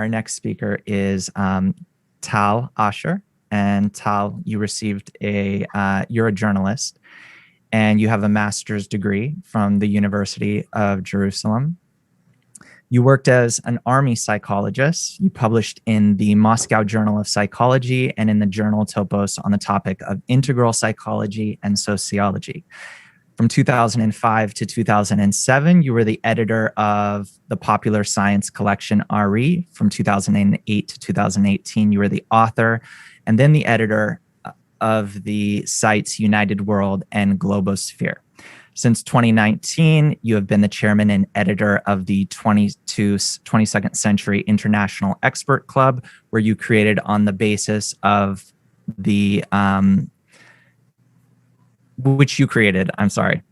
Our next speaker is Tal Asher. And Tal, you received you're a journalist, and you have a master's degree from the University of Jerusalem. You worked as an army psychologist. You published in the Moscow Journal of Psychology and in the journal Topos on the topic of integral psychology and sociology. From 2005 to 2007, you were the editor of the popular science collection IWRI. From 2008 to 2018, you were the author and then the editor of the sites United World and Globosphere. Since 2019, you have been the chairman and editor of the 22nd Century International Expert Club, where you created on the basis of the which you created, I'm sorry.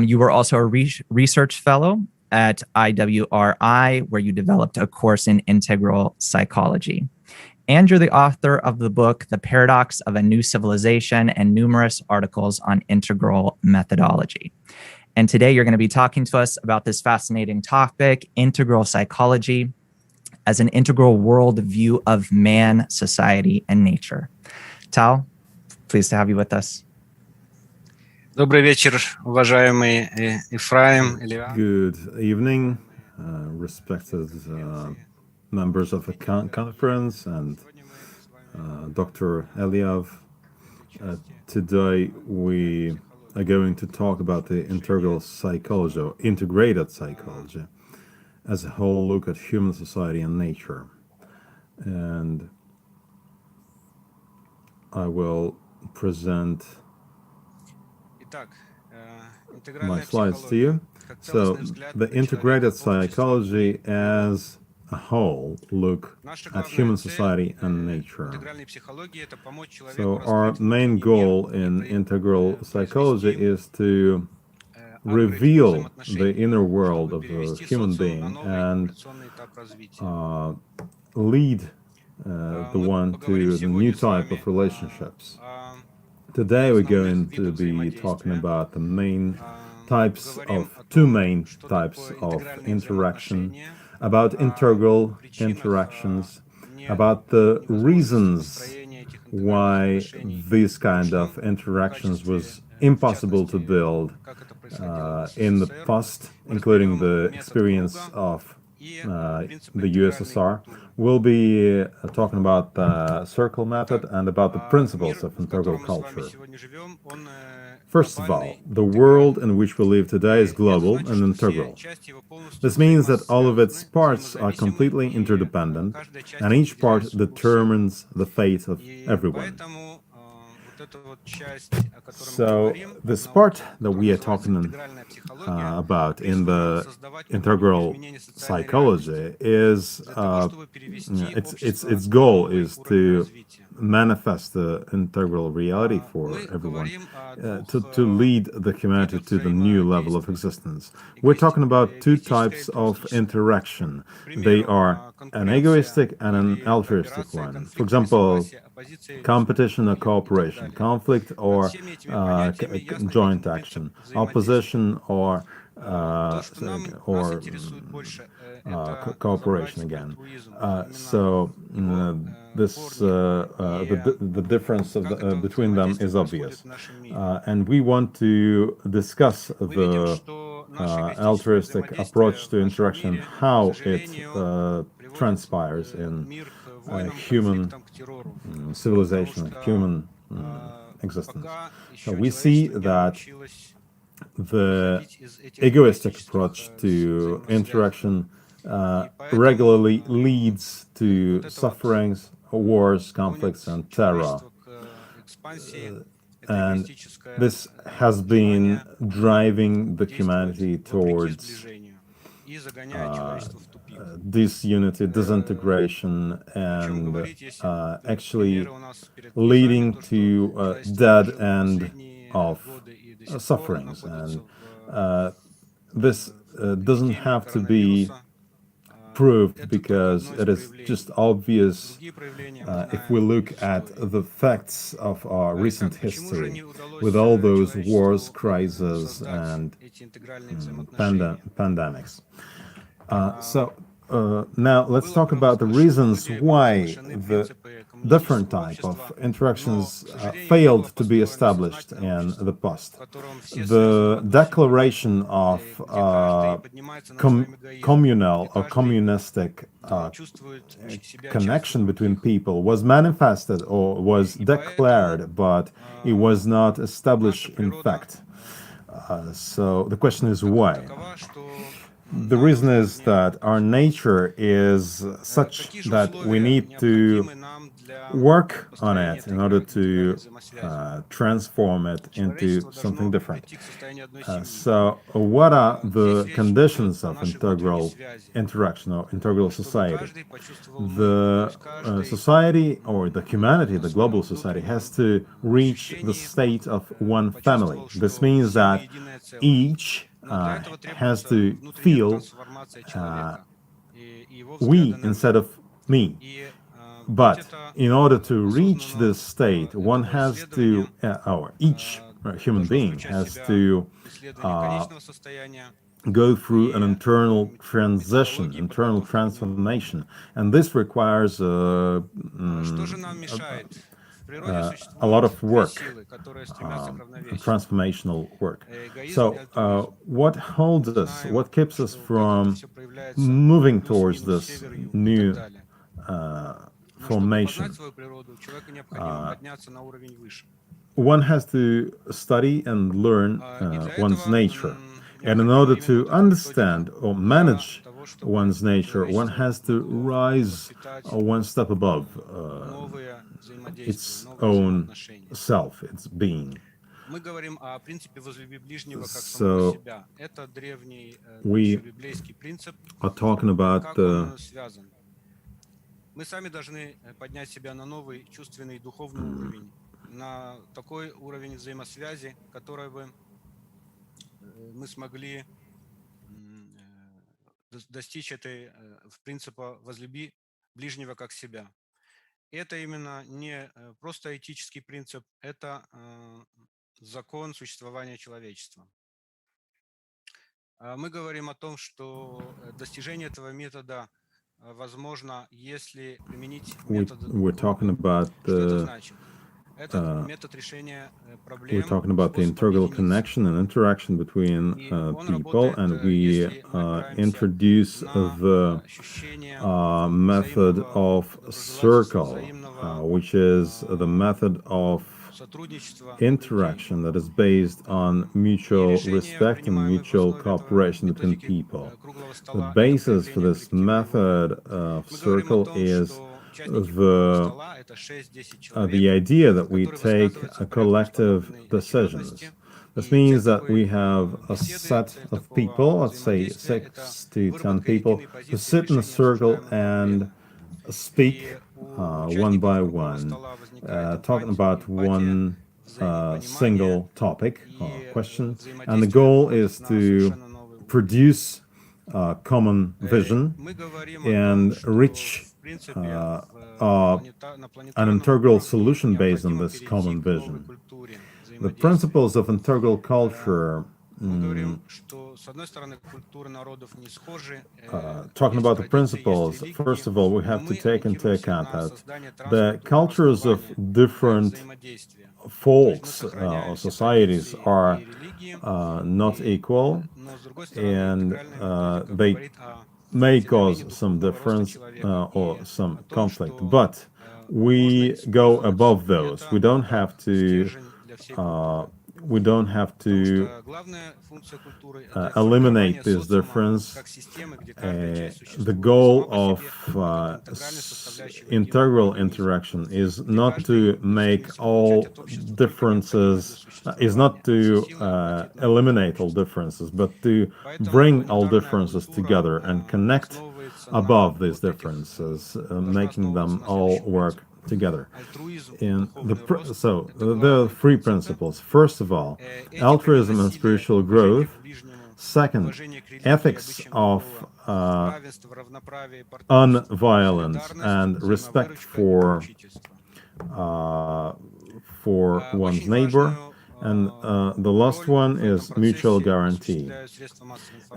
You were also a research fellow at IWRI, where you developed a course in integral psychology. And you're the author of the book, The Paradox of a New Civilization, and numerous articles on integral methodology. And today you're going to be talking to us about this fascinating topic, integral psychology, as an integral world view of man, society, and nature. Tal, pleased to have you with us. Добрый вечер, уважаемый Ефраим. Good evening, respected members of the conference and Dr. Eliav. Today we are going to talk about the integral psychology, or integrated psychology, as a whole look at human society and nature. And I will present my slides to you. So the integrated psychology as a whole look at human society and nature. So our main goal in integral psychology is to reveal the inner world of the human being and lead the one to the new type of relationships. Today we're going to be talking about two main types of interaction, about integral interactions, about the reasons why these kind of interactions was impossible to build in the past, including the experience of the USSR. We'll be talking about the circle method and about the principles of integral culture. First of all, the world in which we live today is global and integral. This means that all of its parts are completely interdependent, and each part determines the fate of everyone. So this part that we are talking about in the integral psychology is its goal is to manifest the integral reality for everyone, to lead the humanity to the new level of existence. We're talking about two types of interaction. They are an egoistic and an altruistic one. For example, competition or cooperation, conflict or joint action, opposition or cooperation again. The difference between them is obvious, and we want to discuss the altruistic approach to interaction, how it transpires in human civilization, human existence. So we see that the egoistic approach to interaction regularly leads to sufferings, wars, conflicts, and terror. And this has been driving the humanity towards disunity, disintegration, and actually leading to a dead end of sufferings. And this doesn't have to be proved, because it is just obvious if we look at the facts of our recent history, with all those wars, crises, and pandemics. So now let's talk about the reasons why the different type of interactions failed to be established in the past. The declaration of communal or communistic connection between people was manifested or was declared, but it was not established in fact. So the question is why? The reason is that our nature is such that we need to work on it in order to transform it into something different. So, what are the conditions of integral interaction or integral society? The society or the humanity, the global society, has to reach the state of one family. This means that each has to feel we instead of me. But in order to reach this state, one has to, or each human being has to go through an internal transition, internal transformation, and this requires a lot of work, transformational work. So, what holds us, what keeps us from moving towards this new formation? One has to study and learn one's nature. And in order to understand or manage one's nature, one has to rise one step above its own self, its being. So we are talking about the Мы сами должны поднять себя на новый чувственный и духовный уровень, на такой уровень взаимосвязи, который бы мы смогли достичь этой в принципа возлюби ближнего как себя. И это именно не просто этический принцип, это закон существования человечества. Мы говорим о том, что достижение этого метода возможно, если применить метод. We're talking about the integral connection and interaction between people, and we introduce the method of circle, which is the method of interaction that is based on mutual respect and mutual cooperation between people. The basis for this method of circle is the idea that we take collective decisions. This means that we have a set of people, let's say 6 to 10 people, who sit in a circle and speak one by one, talking about one single topic or question. And the goal is to produce a common vision and reach an integral solution based on this common vision. The principles of integral culture, talking about the principles, first of all, we have to take into account that the cultures of different folks or societies are not equal, and they may cause some difference or some conflict, but we go above those. We don't have to eliminate this difference. The goal of integral interaction is not to make all differences, is not to eliminate all differences, but to bring all differences together and connect above these differences, making them all work together. So there are 3 principles. First of all, altruism and spiritual growth. Second, ethics of unviolence and respect for one's neighbor. And the last one is mutual guarantee.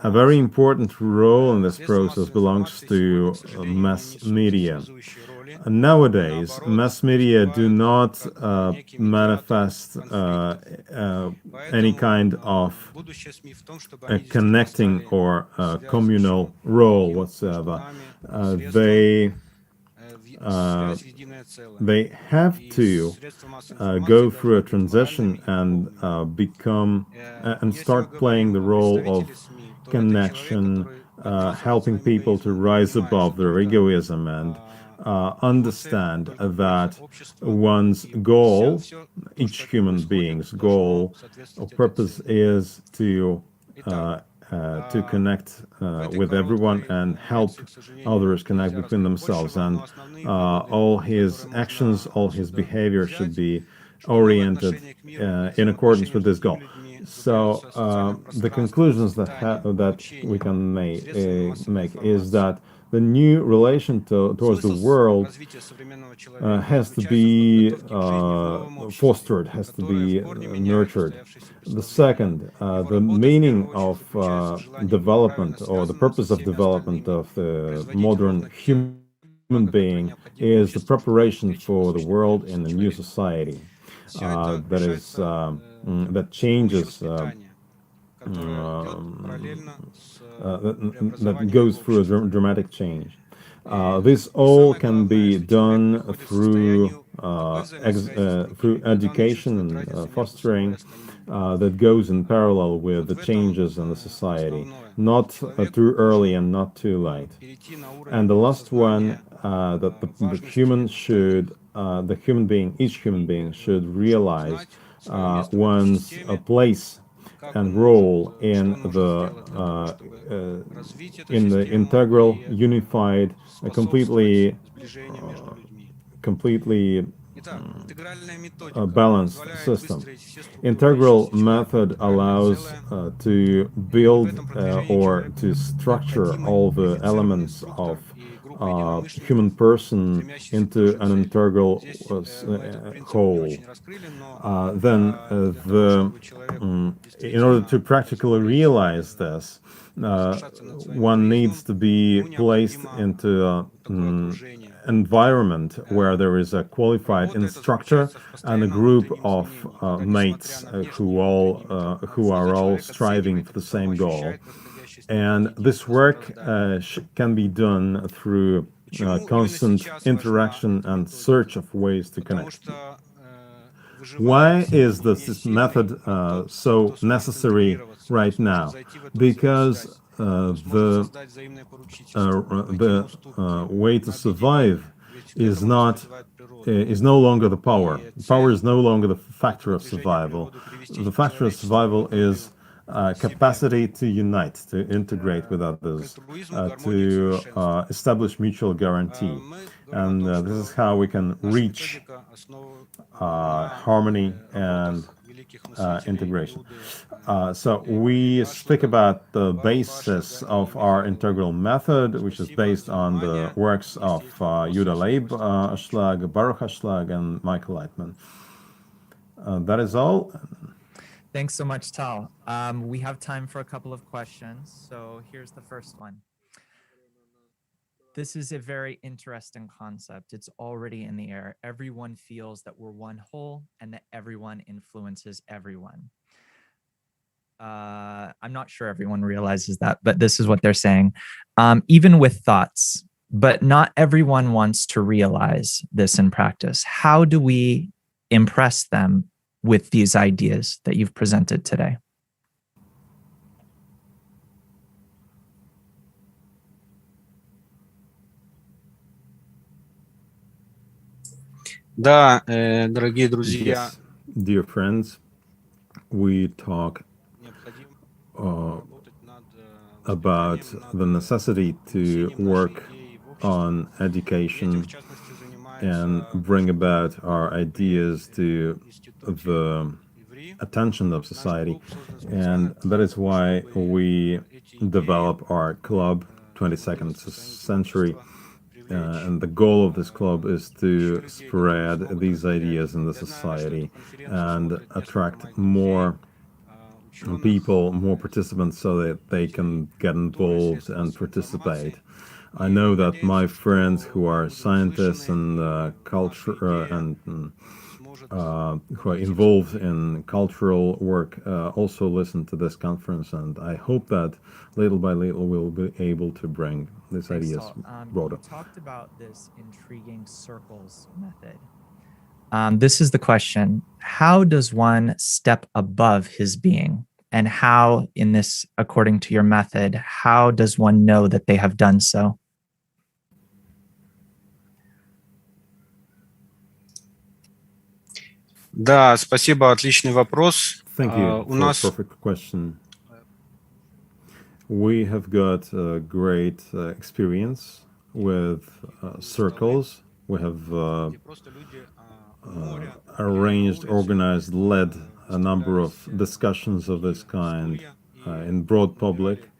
A very important role in this process belongs to mass media. Nowadays, mass media do not manifest any kind of a connecting or communal role whatsoever. They they have to go through a transition and become and start playing the role of connection, helping people to rise above their egoism and understand that one's goal, each human being's goal or purpose is to connect with everyone and help others connect between themselves. And all his actions, all his behavior should be oriented in accordance with this goal. So the conclusions that we can make is that the new relation towards the world has to be fostered, has to be nurtured. The second, the meaning of development or the purpose of development of the modern human being is the preparation for the world in a new society that changes that goes through a dramatic change. This all can be done through education and fostering that goes in parallel with the changes in the society, not too early and not too late. And the last one, that the human being, each human being should realize one's place and role in the integral, unified, completely balanced system. Integral method allows to build or to structure all the elements of human person into an integral whole. In order to practically realize this, one needs to be placed into an environment where there is a qualified instructor and a group of mates who are all striving for the same goal. And this work can be done through constant interaction and search of ways to connect. Why is this method so necessary right now? Because the way to survive is no longer the power. Power is no longer the factor of survival. The factor of survival is capacity to unite, to integrate with others, to establish mutual guarantee. And this is how we can reach harmony and integration. So we speak about the basis of our integral method, which is based on the works of Yuda Leib Ashlag, Baruch Ashlag, and Michael Leitman. That is all. Thanks so much, Tal. We have time for a couple of questions. So here's the first one. This is a very interesting concept. It's already in the air. Everyone feels that we're one whole and that everyone influences everyone. I'm not sure everyone realizes that, but this is what they're saying. Even with thoughts, but not everyone wants to realize this in practice. How do we impress them with these ideas that you've presented today? Да, дорогие друзья. Yes, dear friends, we talk about the necessity to work on education and bring about our ideas to the attention of society. And that is why we develop our club, 22nd Century, and the goal of this club is to spread these ideas in the society and attract more people, more participants, so that they can get involved and participate. I know that my friends who are scientists and culture who are involved in cultural work also listen to this conference, and I hope that little by little we'll be able to bring these ideas broader. You talked about this intriguing circles method. This is the question: how does one step above his being? And how, in this, according to your method, how does one know that they have done so? Да, спасибо, отличный вопрос. Thank you for a perfect question. We have got a great experience with circles. We have arranged, organized, led a number of discussions of this kind in broad public.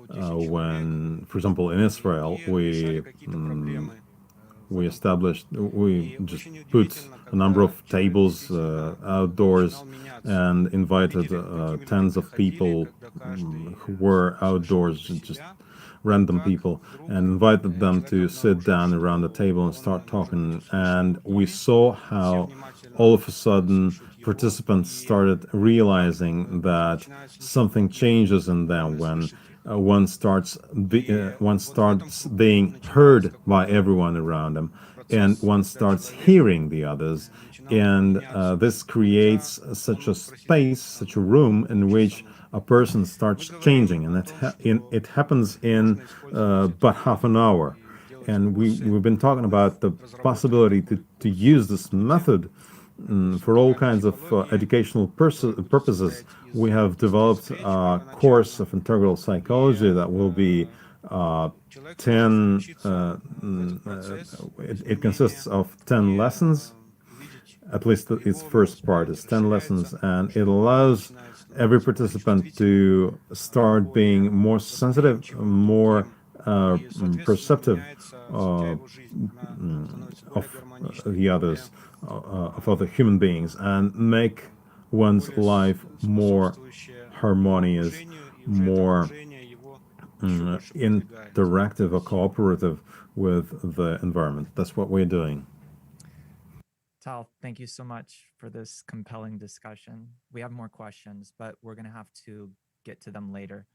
When, for example, in Israel, we just put a number of tables outdoors and invited tens of people who were outdoors, just random people, and invited them to sit down around the table and start talking. And we saw how all of a sudden participants started realizing that something changes in them when one starts being heard by everyone around them, and one starts hearing the others, and this creates such a space, such a room in which a person starts changing, and it happens in but half an hour. And we've been talking about the possibility to use this method for all kinds of educational purposes. We have developed a course of integral psychology that will be 10, it consists of 10 lessons. At least its first part is 10 lessons, and it allows every participant to start being more sensitive, more perceptive of the others, of other human beings, and make one's life more harmonious, more interactive or cooperative with the environment. That's what we're doing. Tal, thank you so much for this compelling discussion. We have more questions, but we're going to have to get to them later.